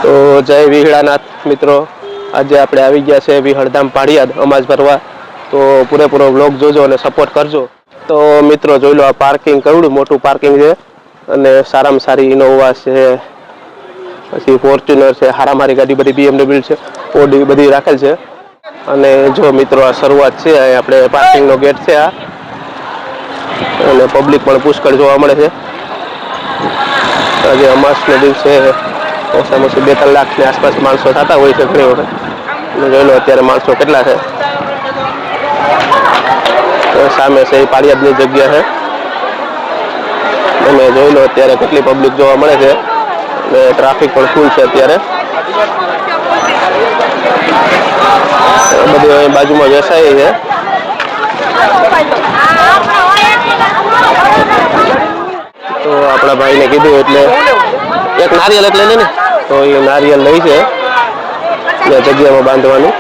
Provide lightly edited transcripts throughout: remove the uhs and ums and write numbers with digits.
તો જય વિહળાનાથ મિત્રો, આજે આપણે આવી ગયા છે વિહળધામ પાળિયાદ અમાસ ભરવા. તો પૂરેપૂરો વ્લોગ જોજો અને સપોર્ટ કરજો. તો મિત્રો જોઈ લો, આ પાર્કિંગ કેવડું મોટું પાર્કિંગ છે અને સારામાં સારી ઇનોવા છે, પછી ફોર્ચ્યુનર છે, હારામારી ગાડી બધી BMW છે, ઓડી બધી રાખેલ છે. અને જો મિત્રો આ શરૂઆત છે, આપણે પાર્કિંગનો ગેટ છે આ, અને પબ્લિક પણ પુષ્કળ જોવા મળે છે. આજે અમાસના દિવસે ઓછામાં ઓછું 2-3 લાખની આસપાસ માણસો થતા હોય છે ઘણી વખત. જોઈ લો અત્યારે માણસો કેટલા છે. સામે છે એ પાળિયાદની જગ્યા છે. તમે જોઈ લો અત્યારે કેટલી પબ્લિક જોવા મળે છે અને ટ્રાફિક પણ ફૂલ છે અત્યારે. બધી બાજુમાં વેસાય છે. તો આપણા ભાઈને કીધું એટલે એક નારિયેલ એટલે લે ને, તો એ નારિયેલ લઈ છે જગ્યામાં બાંધવાનું.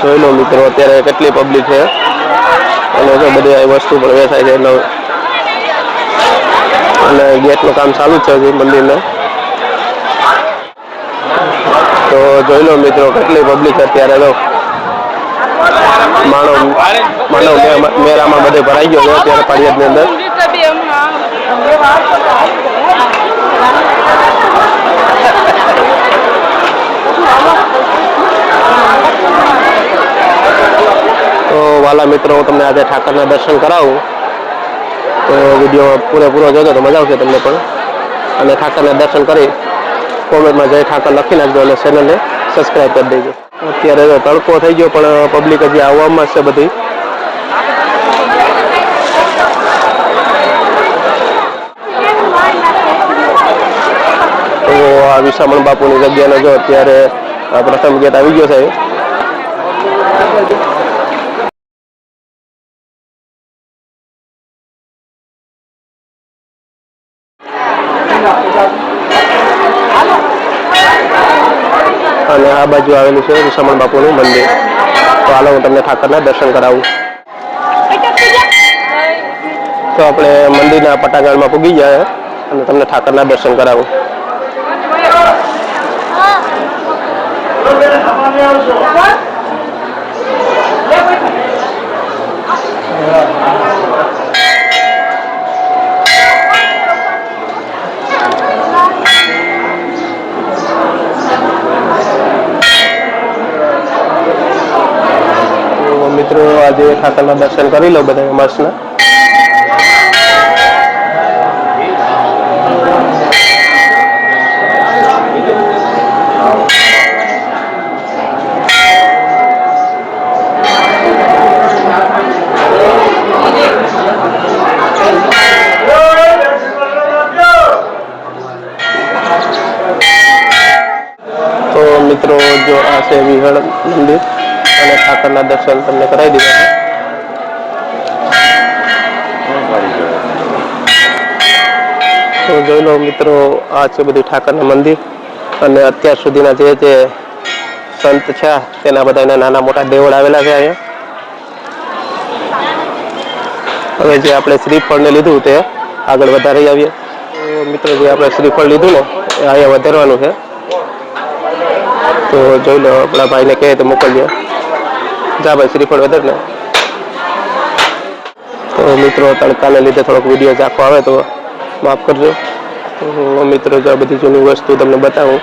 જોઈ લો મિત્રો અત્યારે કેટલી પબ્લિક છે અને જો બધી વસ્તુ પણ વેચાય છે. અને ગેટનું કામ ચાલુ જ છે મંદિરનું. તો જોઈ લો મિત્રો કેટલી પબ્લિક અત્યારે તો માનવ મેળામાં બધે ભરાઈ ગયો છે અત્યારે પાળિયાદની અંદર. તો વાલા મિત્રો, હું તમને આજે ઠાકરના દર્શન કરાવું, તો વિડીયો પૂરેપૂરો જોજો તો મજા આવશે તમને પણ. અને ઠાકરના દર્શન કરી કોમેન્ટમાં જય ઠાકર લખી નાખજો અને ચેનલને સબસ્ક્રાઈબ કરી દેજો. અત્યારે તો તડકો થઈ ગયો પણ પબ્લિક હજી આવવામાં છે બધી. તો આ વિસામણ બાપુની જગ્યાનો જો અત્યારે પ્રથમ ગેટ આવી ગયો છે. અને આ બાજુ આવેલું છે વિસામણ બાપુનું મંદિર. તો હાલો હું તમને ઠાકરના દર્શન કરાવું. તો આપણે મંદિરના પટાંગણમાં પૂગી ગયા અને તમને ઠાકરના દર્શન કરાવું. મિત્રો આજે ઠાકરના દર્શન કરી લો બધા અમાસના. તો મિત્રો જો આ છે વિહળ મંદિર અને ઠાકરના દર્શન તમને કરાવી દીધા છે. તો જોઈ લો મિત્રો, આ છે બધું ઠાકરના મંદિર અને અત્યાર સુધીના જે સંત છે તેના બધાના નાના મોટા દેવળ આવેલા છે અહીંયા. હવે જે આપણે શ્રીફળને લીધું તે આગળ વધારી આવીએ. તો મિત્રો જે આપણે શ્રીફળ લીધું ને એ અહીંયા વધારવાનું છે. તો જોઈ લો, આપણા ભાઈને કહે તો મોકલીએ. જા ભાઈ શ્રીફળ વધાર ને. તો મિત્રો તડકાને લીધે થોડોક વિડીયો ઝાંખો આવે તો માફ કરજો. તો મિત્રો જો બધી જૂની વસ્તુ તમને બતાવું.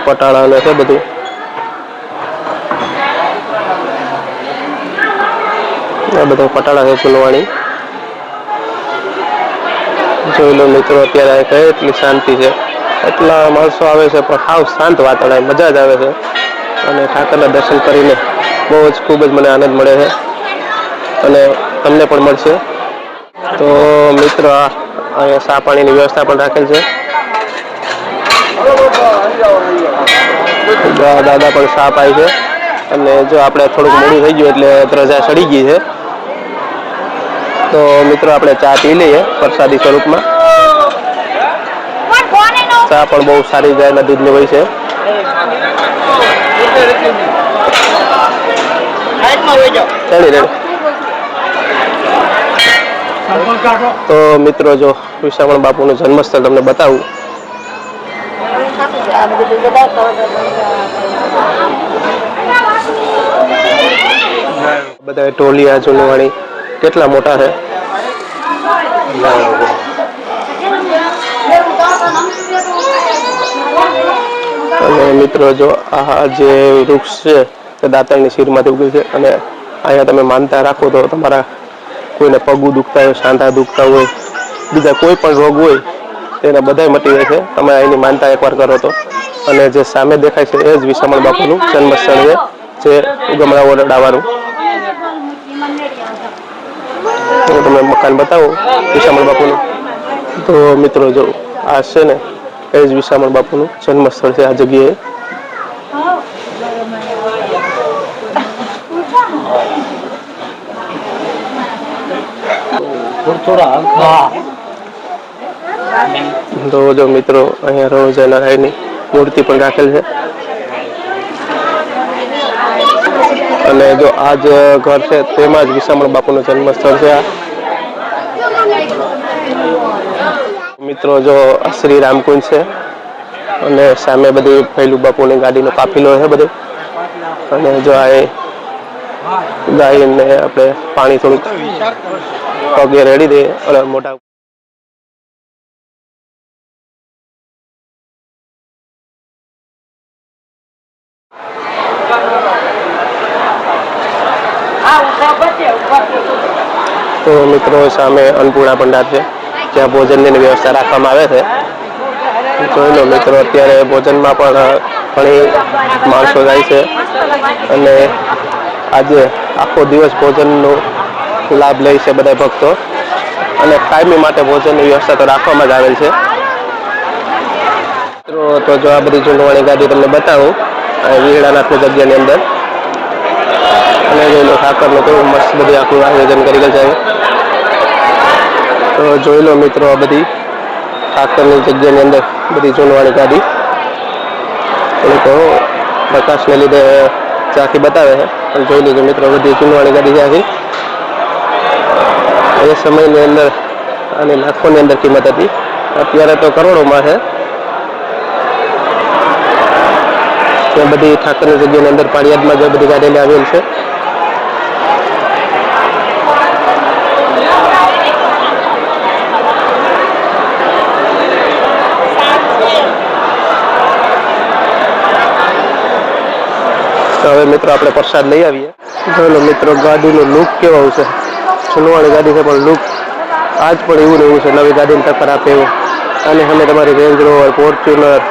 પટાળા છે બધું. આ બધા પટાળા છે ચૂનવાણી. જોઈ લો મિત્રો અત્યારે કેટલી શાંતિ છે. એટલા માણસો આવે છે પણ સાવ શાંત વાતાવરણ, મજા જ આવે છે. અને ઠાકરના દર્શન કરીને બહુ જ ખૂબ જ મને આનંદ મળે છે અને તમને પણ મળશે. તો મિત્રો અહીંયા ચા પાણીની વ્યવસ્થા પણ રાખેલ છે. દાદા પણ ચા પાય છે. અને જો આપણે થોડુંક મોડું થઈ ગયું એટલે ધ્વજા ચડી ગઈ છે. તો મિત્રો આપણે ચા પી લઈએ પ્રસાદી સ્વરૂપમાં. ચા પણ બહુ સારી ગાયના દૂધની હોય છે. તો મિત્રો જો વિશામણ બાપુનું જન્મસ્થળ તમને બતાવું. બધા ટોલિયા જૂનવાણી કેટલા મોટા છે. અને મિત્રો જો આ જે વૃક્ષ છે તે દાતારની શિરમાંથી ઉગે છે અને અહીંયા તમે માનતા રાખો તો તમારા કોઈને પગું દુખતા હોય, સાંધા દુખતા હોય, બીજા કોઈ પણ રોગ હોય તેને બધાય મટી જાય છે તમે અહીંની માનતા એકવાર કરો તો. અને જે સામે દેખાય છે એ જ વિશામણ બાપુનું જન્મસ્થળ છે, જે ઉગમણા ઓરડાવાળું. હું તમને મકાન બતાવું વિશામણ બાપુનું. તો મિત્રો જો આ છે ને એ જ વિશામણ બાપુનું જન્મસ્થળ છે આ જગ્યાએ. તો જો મિત્રો અહીંયા રણુજા નારાયણની મૂર્તિ પણ રાખેલ છે. અને જો આ જ ઘર છે તેમાં જ વિશામણ બાપુનું જન્મસ્થળ છે. મિત્રો જો શ્રી રામકુંજ છે અને સામે બધી ભૈલું બાપુની ગાડીનો કાફિલો છે બધું. અને જો આ ગાયને આપણે પાણી થોડુંક પગે રેડી દઈએ અને મોટા તો મિત્રો સામે અન્નપૂર્ણા ભંડાર છે જ્યાં ભોજનની વ્યવસ્થા રાખવામાં આવે છે. જોઈ લો મિત્રો અત્યારે ભોજનમાં પણ ઘણી માણસો જાય છે અને આજે આખો દિવસ ભોજનનો લાભ લે છે બધા ભક્તો. અને કાયમી માટે ભોજનની વ્યવસ્થા તો રાખવામાં જ આવેલ છે. તો જો આ બધી જૂનવાણી ગાડી તમને બતાવું વિહળાનાથની જગ્યાની અંદર. અને જોઈ લો ઠાકરનું કેવું મસ્ત બધી આખું આયોજન કરેલું છે. તો જોઈ લો મિત્રો આ બધી ઠાકરની જગ્યાની અંદર બધી જૂનવાણી ગાડી. તો પ્રકાશને લીધે ત્યાંથી બતાવે છે પણ જોઈ લીધું મિત્રો બધી જૂનવાણી ગાડી ત્યાંથી. એ સમયની અંદર આની લાખોની અંદર કિંમત હતી, અત્યારે તો કરોડોમાં છે. ત્યાં બધી ઠાકરની જગ્યાની અંદર પાળિયાદમાં જે બધી ગાડી આવેલ છે. તો હવે મિત્રો આપણે પ્રસાદ લઈ આવીએ. જોઈ મિત્રો ગાડીનું લુક કેવું છે. જૂનવાણી ગાડી છે પણ લુક આજ પણ એવું ને એવું છે, નવી ગાડીને ટક્કર આપે એવું. અને અમે તમારી રેન્જ રોવર, ફોર્ચ્યુનર,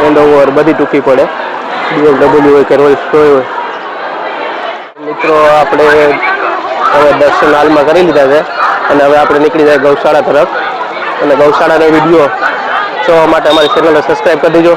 એન્ડોવર બધી ટૂંકી પડે, BMW હોય કે રોયલ્સ હોય. મિત્રો આપણે હવે દર્શન હાલમાં કરી લીધા છે અને હવે આપણે નીકળી જાય ગૌશાળા તરફ. અને ગૌશાળાનો વિડીયો જોવા માટે અમારી ચેનલને સબસ્ક્રાઈબ કરી દેજો.